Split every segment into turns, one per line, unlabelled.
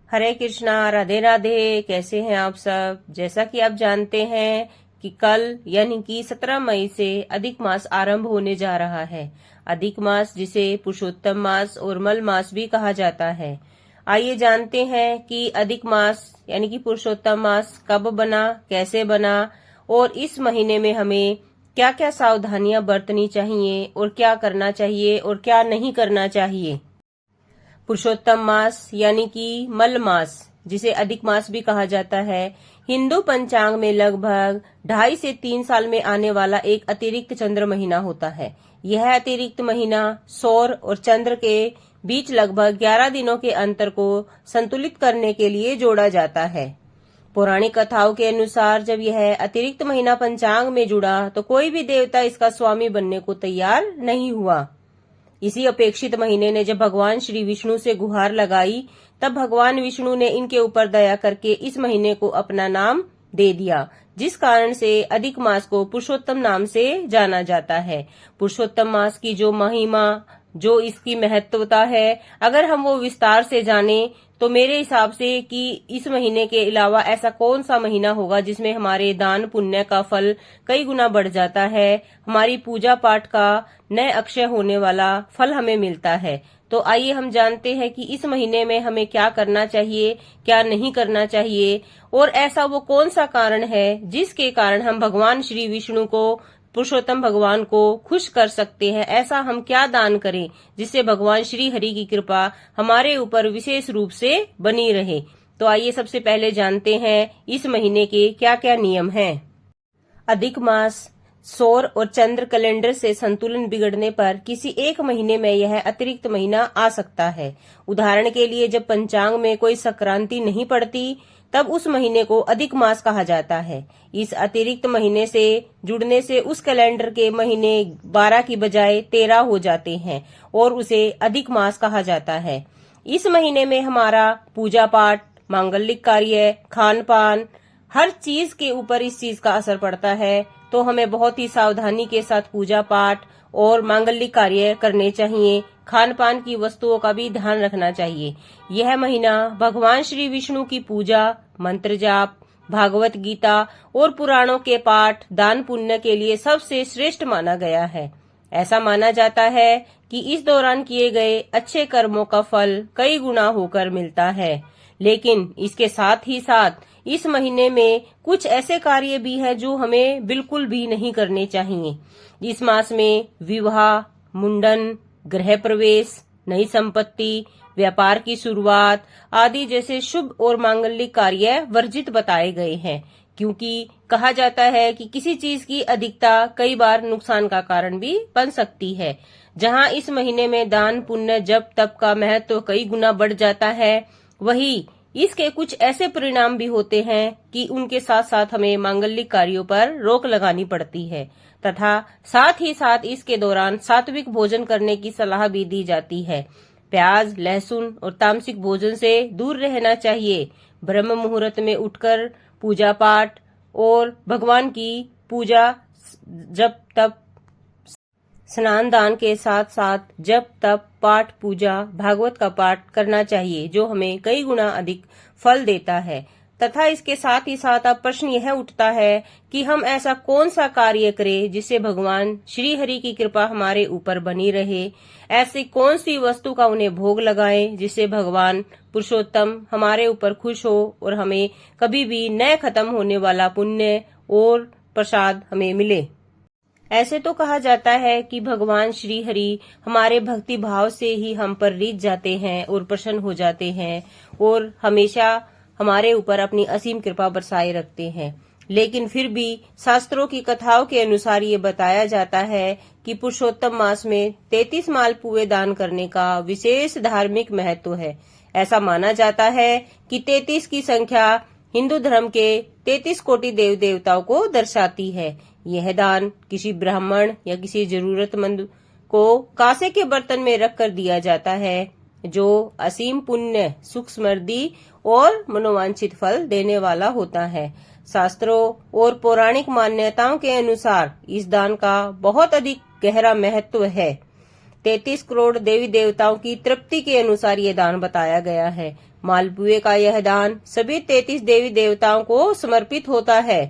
हरे कृष्णा, राधे राधे। कैसे हैं आप सब? जैसा कि आप जानते हैं कि कल यानी कि 17 मई से अधिक मास आरंभ होने जा रहा है। अधिक मास जिसे पुरुषोत्तम मास और मल मास भी कहा जाता है। आइए जानते हैं कि अधिक मास यानी कि पुरुषोत्तम मास कब बना, कैसे बना और इस महीने में हमें क्या क्या सावधानियां बरतनी चाहिए और क्या करना चाहिए और क्या नहीं करना चाहिए। पुरुषोत्तम मास यानी कि मल मास जिसे अधिक मास भी कहा जाता है, हिंदू पंचांग में लगभग 2.5 से 3 साल में आने वाला एक अतिरिक्त चंद्र महीना होता है। यह अतिरिक्त महीना सौर और चंद्र के बीच लगभग 11 दिनों के अंतर को संतुलित करने के लिए जोड़ा जाता है। पौराणिक कथाओं के अनुसार जब यह अतिरिक्त महीना पंचांग में जुड़ा तो कोई भी देवता इसका स्वामी बनने को तैयार नहीं हुआ। इसी अपेक्षित महीने ने जब भगवान श्री विष्णु से गुहार लगाई, तब भगवान विष्णु ने इनके ऊपर दया करके इस महीने को अपना नाम दे दिया, जिस कारण से अधिक मास को पुरुषोत्तम नाम से जाना जाता है। पुरुषोत्तम मास की जो महिमा, जो इसकी महत्वता है, अगर हम वो विस्तार से जाने तो मेरे हिसाब से कि इस महीने के अलावा ऐसा कौन सा महीना होगा जिसमें हमारे दान पुण्य का फल कई गुना बढ़ जाता है, हमारी पूजा पाठ का नए अक्षय होने वाला फल हमें मिलता है। तो आइए हम जानते हैं कि इस महीने में हमें क्या करना चाहिए, क्या नहीं करना चाहिए और ऐसा वो कौन सा कारण है जिसके कारण हम भगवान श्री विष्णु को, पुरुषोत्तम भगवान को खुश कर सकते हैं। ऐसा हम क्या दान करें जिससे भगवान श्री हरि की कृपा हमारे ऊपर विशेष रूप से बनी रहे। तो आइए सबसे पहले जानते हैं इस महीने के क्या क्या नियम हैं। अधिक मास सौर और चंद्र कैलेंडर से संतुलन बिगड़ने पर किसी एक महीने में यह अतिरिक्त महीना आ सकता है। उदाहरण के लिए जब पंचांग में कोई संक्रांति नहीं पड़ती, तब उस महीने को अधिक मास कहा जाता है। इस अतिरिक्त महीने से जुड़ने से उस कैलेंडर के महीने 12 की बजाय 13 हो जाते हैं और उसे अधिक मास कहा जाता है। इस महीने में हमारा पूजा पाठ, मांगलिक कार्य, खान पान, हर चीज के ऊपर इस चीज का असर पड़ता है। तो हमें बहुत ही सावधानी के साथ पूजा पाठ और मांगलिक कार्य करने चाहिए। खान पान की वस्तुओं का भी ध्यान रखना चाहिए। यह महीना भगवान श्री विष्णु की पूजा, मंत्र जाप, भागवत गीता और पुराणों के पाठ, दान पुण्य के लिए सबसे श्रेष्ठ माना गया है। ऐसा माना जाता है कि इस दौरान किए गए अच्छे कर्मों का फल कई गुना होकर मिलता है। लेकिन इसके साथ ही साथ इस महीने में कुछ ऐसे कार्य भी हैं जो हमें बिल्कुल भी नहीं करने चाहिए। इस मास में विवाह, मुंडन, गृह प्रवेश, नई संपत्ति, व्यापार की शुरुआत आदि जैसे शुभ और मांगलिक कार्य वर्जित बताए गए हैं, क्योंकि कहा जाता है कि किसी चीज की अधिकता कई बार नुकसान का कारण भी बन सकती है। जहां इस महीने में दान पुण्य जप तप का महत्व कई गुना बढ़ जाता है, वही इसके कुछ ऐसे परिणाम भी होते हैं कि उनके साथ साथ हमें मांगलिक कार्यों पर रोक लगानी पड़ती है तथा साथ ही साथ इसके दौरान सात्विक भोजन करने की सलाह भी दी जाती है। प्याज, लहसुन और तामसिक भोजन से दूर रहना चाहिए। ब्रह्म मुहूर्त में उठकर पूजा पाठ और भगवान की पूजा, जप तप, स्नान दान के साथ साथ जप तप पाठ पूजा भागवत का पाठ करना चाहिए, जो हमें कई गुना अधिक फल देता है। तथा इसके साथ ही साथ अब प्रश्न यह उठता है कि हम ऐसा कौन सा कार्य करें जिससे भगवान श्री हरि की कृपा हमारे ऊपर बनी रहे। ऐसी कौन सी वस्तु का उन्हें भोग लगाएं जिससे भगवान पुरुषोत्तम हमारे ऊपर खुश हो और हमें कभी भी न खत्म होने वाला पुण्य और प्रसाद हमें मिले। ऐसे तो कहा जाता है कि भगवान श्री हरि हमारे भक्ति भाव से ही हम पर रीझ जाते हैं और प्रसन्न हो जाते हैं और हमेशा हमारे ऊपर अपनी असीम कृपा बरसाए रखते हैं। लेकिन फिर भी शास्त्रों की कथाओं के अनुसार ये बताया जाता है कि पुरुषोत्तम मास में 33 मालपुए दान करने का विशेष धार्मिक महत्व है। ऐसा माना जाता है कि 33 की संख्या हिंदू धर्म के 33 कोटि देव देवताओं को दर्शाती है। यह दान किसी ब्राह्मण या किसी जरूरतमंद को कांसे के बर्तन में रखकर दिया जाता है, जो असीम पुण्य, सुख समृद्धि और मनोवांछित फल देने वाला होता है। शास्त्रों और पौराणिक मान्यताओं के अनुसार इस दान का बहुत अधिक गहरा महत्व है। 33 करोड़ देवी देवताओं की तृप्ति के अनुसार ये दान बताया गया है। मालपुए का यह दान सभी 33 देवी देवताओं को समर्पित होता है।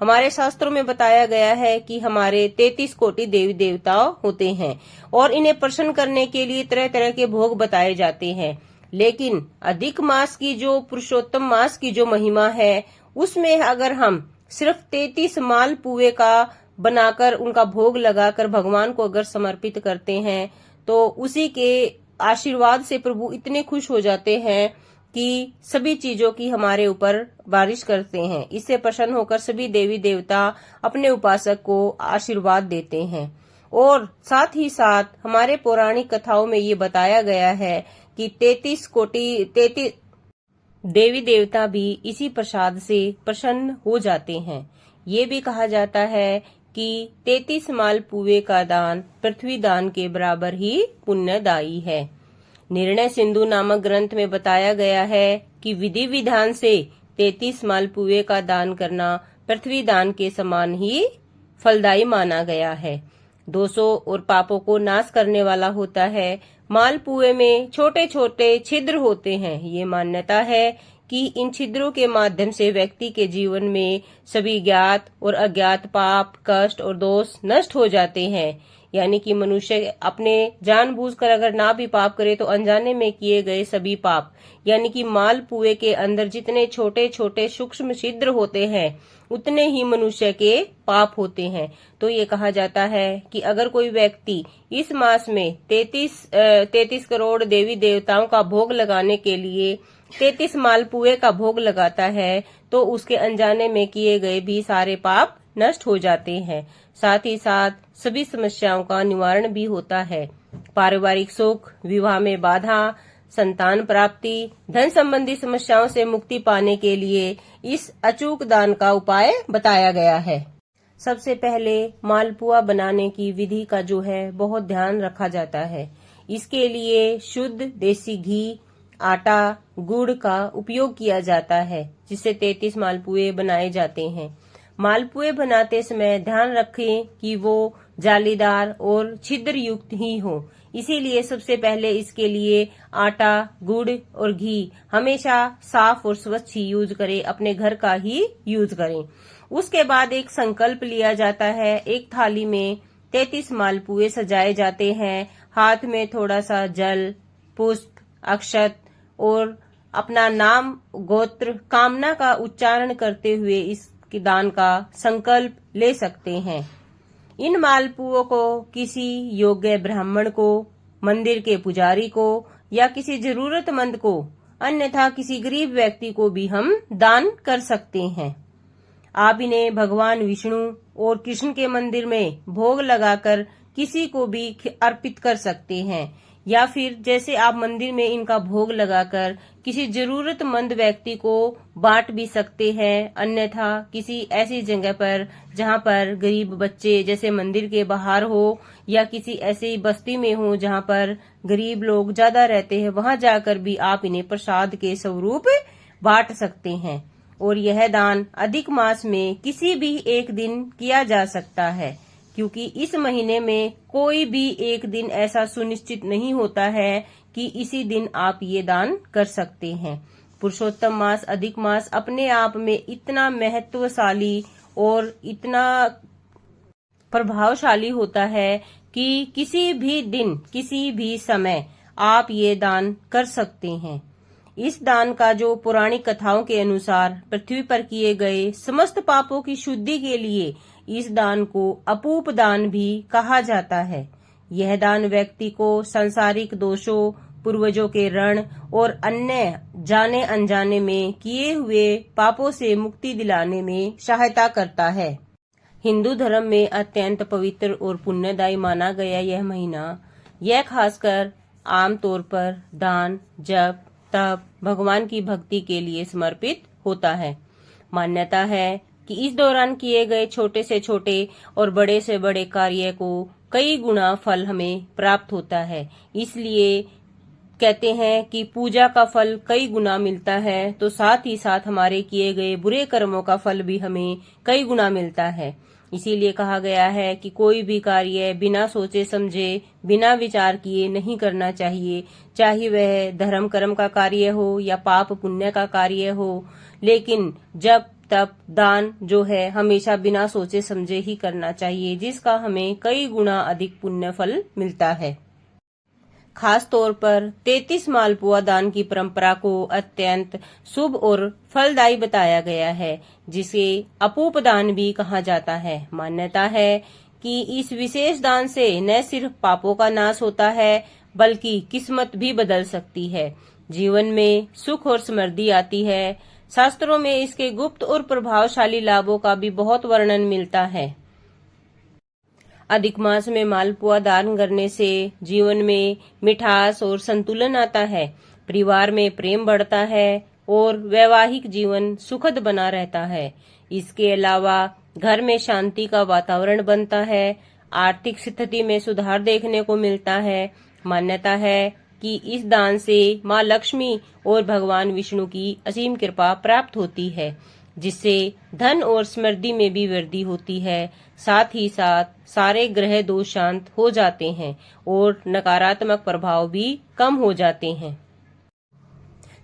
हमारे शास्त्रों में बताया गया है कि हमारे 33 कोटि देवी देवता होते हैं और इन्हें प्रसन्न करने के लिए तरह तरह के भोग बताए जाते हैं। लेकिन अधिक मास की जो पुरुषोत्तम मास की जो महिमा है, उसमें अगर हम सिर्फ 33 मालपुए का बनाकर उनका भोग लगाकर भगवान को अगर समर्पित करते हैं तो उसी के आशीर्वाद से प्रभु इतने खुश हो जाते हैं कि सभी चीजों की हमारे ऊपर बारिश करते हैं। इससे प्रसन्न होकर सभी देवी देवता अपने उपासक को आशीर्वाद देते हैं। और साथ ही साथ हमारे पौराणिक कथाओं में ये बताया गया है कि 33 देवी देवता भी इसी प्रसाद से प्रसन्न हो जाते हैं। ये भी कहा जाता है कि 33 मालपुए का दान पृथ्वी दान के बराबर ही पुण्यदायी है। निर्णय सिंधु नामक ग्रंथ में बताया गया है कि विधि विधान से 33 मालपुए का दान करना पृथ्वी दान के समान ही फलदायी माना गया है। दोषों और पापों को नाश करने वाला होता है। मालपुए में छोटे छोटे छिद्र होते हैं। ये मान्यता है कि इन छिद्रों के माध्यम से व्यक्ति के जीवन में सभी ज्ञात और अज्ञात पाप, कष्ट और दोष नष्ट हो जाते हैं। यानी कि मनुष्य अपने जानबूझकर अगर ना भी पाप करे तो अनजाने में किए गए सभी पाप, यानी कि मालपुए के अंदर जितने छोटे छोटे सूक्ष्म छिद्र होते हैं उतने ही मनुष्य के पाप होते हैं। तो ये कहा जाता है कि अगर कोई व्यक्ति इस मास में 33 करोड़ देवी देवताओं का भोग लगाने के लिए 33 मालपुए का भोग लगाता है तो उसके अनजाने में किए गए भी सारे पाप नष्ट हो जाते हैं। साथ ही साथ सभी समस्याओं का निवारण भी होता है। पारिवारिक सुख, विवाह में बाधा, संतान प्राप्ति, धन संबंधी समस्याओं से मुक्ति पाने के लिए इस अचूक दान का उपाय बताया गया है। सबसे पहले मालपुआ बनाने की विधि का जो है बहुत ध्यान रखा जाता है। इसके लिए शुद्ध देसी घी, आटा, गुड़ का उपयोग किया जाता है, जिससे 33 मालपुए बनाए जाते हैं। मालपुए बनाते समय ध्यान रखें कि वो जालीदार और छिद्र युक्त ही हो। इसीलिए सबसे पहले इसके लिए आटा, गुड़ और घी हमेशा साफ और स्वच्छ ही यूज करें, अपने घर का ही यूज करें। उसके बाद एक संकल्प लिया जाता है। एक थाली में 33 मालपुए सजाए जाते हैं। हाथ में थोड़ा सा जल, पुष्प, अक्षत और अपना नाम, गोत्र, कामना का उच्चारण करते हुए इस दान का संकल्प ले सकते हैं। इन मालपुओं को किसी योग्य ब्राह्मण को, मंदिर के पुजारी को या किसी जरूरतमंद को, अन्यथा किसी गरीब व्यक्ति को भी हम दान कर सकते हैं। आप इन्हें भगवान विष्णु और कृष्ण के मंदिर में भोग लगाकर किसी को भी अर्पित कर सकते हैं, या फिर जैसे आप मंदिर में इनका भोग लगाकर किसी जरूरतमंद व्यक्ति को बांट भी सकते हैं। अन्यथा किसी ऐसी जगह पर जहां पर गरीब बच्चे, जैसे मंदिर के बाहर हो या किसी ऐसी बस्ती में हो जहां पर गरीब लोग ज्यादा रहते हैं, वहां जाकर भी आप इन्हें प्रसाद के स्वरूप बांट सकते हैं। और यह दान अधिक मास में किसी भी एक दिन किया जा सकता है, क्योंकि इस महीने में कोई भी एक दिन ऐसा सुनिश्चित नहीं होता है कि इसी दिन आप ये दान कर सकते हैं। पुरुषोत्तम मास, अधिक मास अपने आप में इतना महत्वशाली और इतना प्रभावशाली होता है कि किसी भी दिन, किसी भी समय आप ये दान कर सकते हैं। इस दान का जो पौराणिक कथाओं के अनुसार पृथ्वी पर किए गए समस्त पापों की शुद्धि के लिए इस दान को अपूप दान भी कहा जाता है। यह दान व्यक्ति को सांसारिक दोषों, पूर्वजों के ऋण और अन्य जाने अनजाने में किए हुए पापों से मुक्ति दिलाने में सहायता करता है। हिंदू धर्म में अत्यंत पवित्र और पुण्यदायी माना गया यह महीना, यह खासकर आमतौर पर दान, जप, तप, भगवान की भक्ति के लिए समर्पित होता है। मान्यता है कि इस दौरान किए गए छोटे से छोटे और बड़े से बड़े कार्य को कई गुना फल हमें प्राप्त होता है। इसलिए कहते हैं कि पूजा का फल कई गुना मिलता है, तो साथ ही साथ हमारे किए गए बुरे कर्मों का फल भी हमें कई गुना मिलता है। इसीलिए कहा गया है कि कोई भी कार्य बिना सोचे समझे, बिना विचार किए नहीं करना चाहिए, चाहे वह धर्म कर्म का कार्य हो या पाप पुण्य का कार्य हो। लेकिन जब तब दान जो है हमेशा बिना सोचे समझे ही करना चाहिए, जिसका हमें कई गुना अधिक पुण्य फल मिलता है। खास तौर पर 33 मालपुआ दान की परंपरा को अत्यंत शुभ और फलदायी बताया गया है, जिसे अपूप दान भी कहा जाता है। मान्यता है कि इस विशेष दान से न सिर्फ पापों का नाश होता है, बल्कि किस्मत भी बदल सकती है, जीवन में सुख और समृद्धि आती है। शास्त्रों में इसके गुप्त और प्रभावशाली लाभों का भी बहुत वर्णन मिलता है। अधिक मास में मालपुआ दान करने से जीवन में मिठास और संतुलन आता है, परिवार में प्रेम बढ़ता है और वैवाहिक जीवन सुखद बना रहता है। इसके अलावा घर में शांति का वातावरण बनता है, आर्थिक स्थिति में सुधार देखने को मिलता है। मान्यता है कि इस दान से माँ लक्ष्मी और भगवान विष्णु की असीम कृपा प्राप्त होती है, जिससे धन और समृद्धि में भी वृद्धि होती है। साथ ही साथ सारे ग्रह दोष शांत हो जाते हैं और नकारात्मक प्रभाव भी कम हो जाते हैं।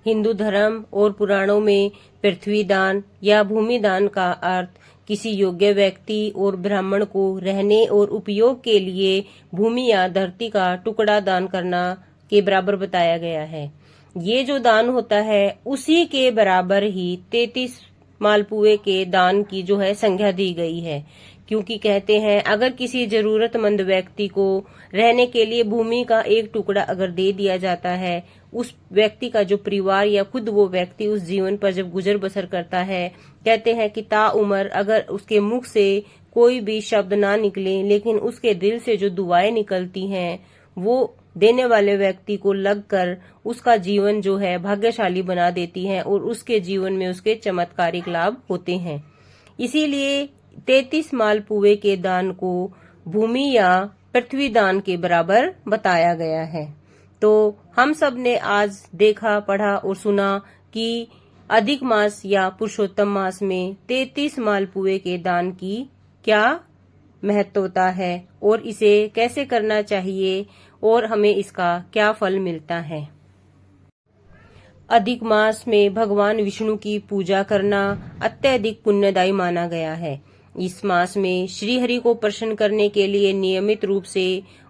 हिंदू धर्म और पुराणों में पृथ्वी दान या भूमि दान का अर्थ किसी योग्य व्यक्ति और ब्राह्मण को रहने और उपयोग के लिए भूमि या धरती का टुकड़ा दान करना के बराबर बताया गया है। ये जो दान होता है उसी के बराबर ही 33 मालपुए के दान की जो है संख्या दी गई है, क्योंकि कहते हैं अगर किसी जरूरतमंद व्यक्ति को रहने के लिए भूमि का एक टुकड़ा अगर दे दिया जाता है, उस व्यक्ति का जो परिवार या खुद वो व्यक्ति उस जीवन पर जब गुजर बसर करता है, कहते हैं कि ताउम्र अगर उसके मुख से कोई भी शब्द ना निकले, लेकिन उसके दिल से जो दुआएं निकलती हैं वो देने वाले व्यक्ति को लगकर उसका जीवन जो है भाग्यशाली बना देती है और उसके जीवन में उसके चमत्कारिक लाभ होते हैं। इसीलिए 33 मालपुए के दान को भूमि या पृथ्वी दान के बराबर बताया गया है। तो हम सब ने आज देखा, पढ़ा और सुना कि अधिक मास या पुरुषोत्तम मास में 33 मालपुए के दान की क्या महत्वता है और इसे कैसे करना चाहिए और हमें इसका क्या फल मिलता है। अधिक मास में भगवान विष्णु की पूजा करना अत्यधिक पुण्यदायी माना गया है। इस मास में श्री हरि को प्रसन्न करने के लिए नियमित रूप से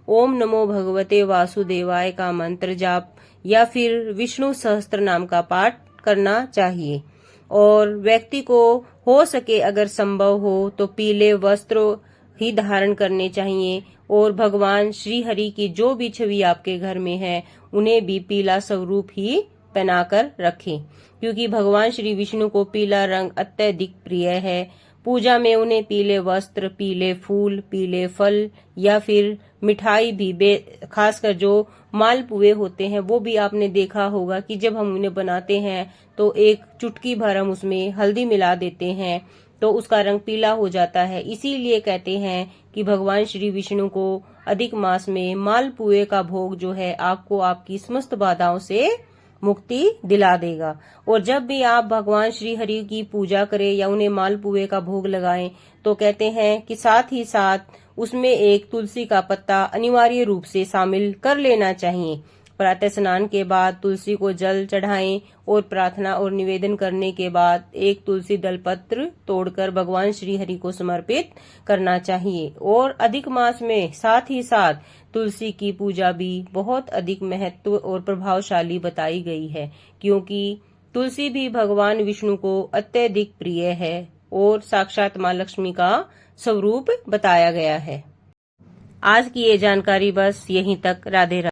ओम नमो भगवते वासुदेवाय का मंत्र जाप या फिर विष्णु सहस्त्र नाम का पाठ करना चाहिए। और व्यक्ति को हो सके अगर संभव हो तो पीले वस्त्र ही धारण करने चाहिए और भगवान श्री हरि की जो भी छवि आपके घर में है उन्हें भी पीला स्वरूप ही पहनाकर रखें, क्योंकि भगवान श्री विष्णु को पीला रंग अत्यधिक प्रिय है। पूजा में उन्हें पीले वस्त्र, पीले फूल, पीले फल या फिर मिठाई भी, खासकर जो मालपुए होते हैं वो भी आपने देखा होगा कि जब हम उन्हें बनाते हैं तो एक चुटकी भर हम उसमें हल्दी मिला देते हैं तो उसका रंग पीला हो जाता है। इसीलिए कहते हैं कि भगवान श्री विष्णु को अधिक मास में मालपुए का भोग जो है आपको आपकी समस्त बाधाओं से मुक्ति दिला देगा। और जब भी आप भगवान श्री हरि की पूजा करें या उन्हें मालपुए का भोग लगाएं तो कहते हैं कि साथ ही साथ उसमें एक तुलसी का पत्ता अनिवार्य रूप से शामिल कर लेना चाहिए। प्रातः स्नान के बाद तुलसी को जल चढ़ाएं और प्रार्थना और निवेदन करने के बाद एक तुलसी दलपत्र तोड़कर भगवान श्री हरि को समर्पित करना चाहिए। और अधिक मास में साथ ही साथ तुलसी की पूजा भी बहुत अधिक महत्व और प्रभावशाली बताई गई है, क्योंकि तुलसी भी भगवान विष्णु को अत्यधिक प्रिय है और साक्षात माँ लक्ष्मी का स्वरूप बताया गया है। आज की ये जानकारी बस यहीं तक। राधे राधे।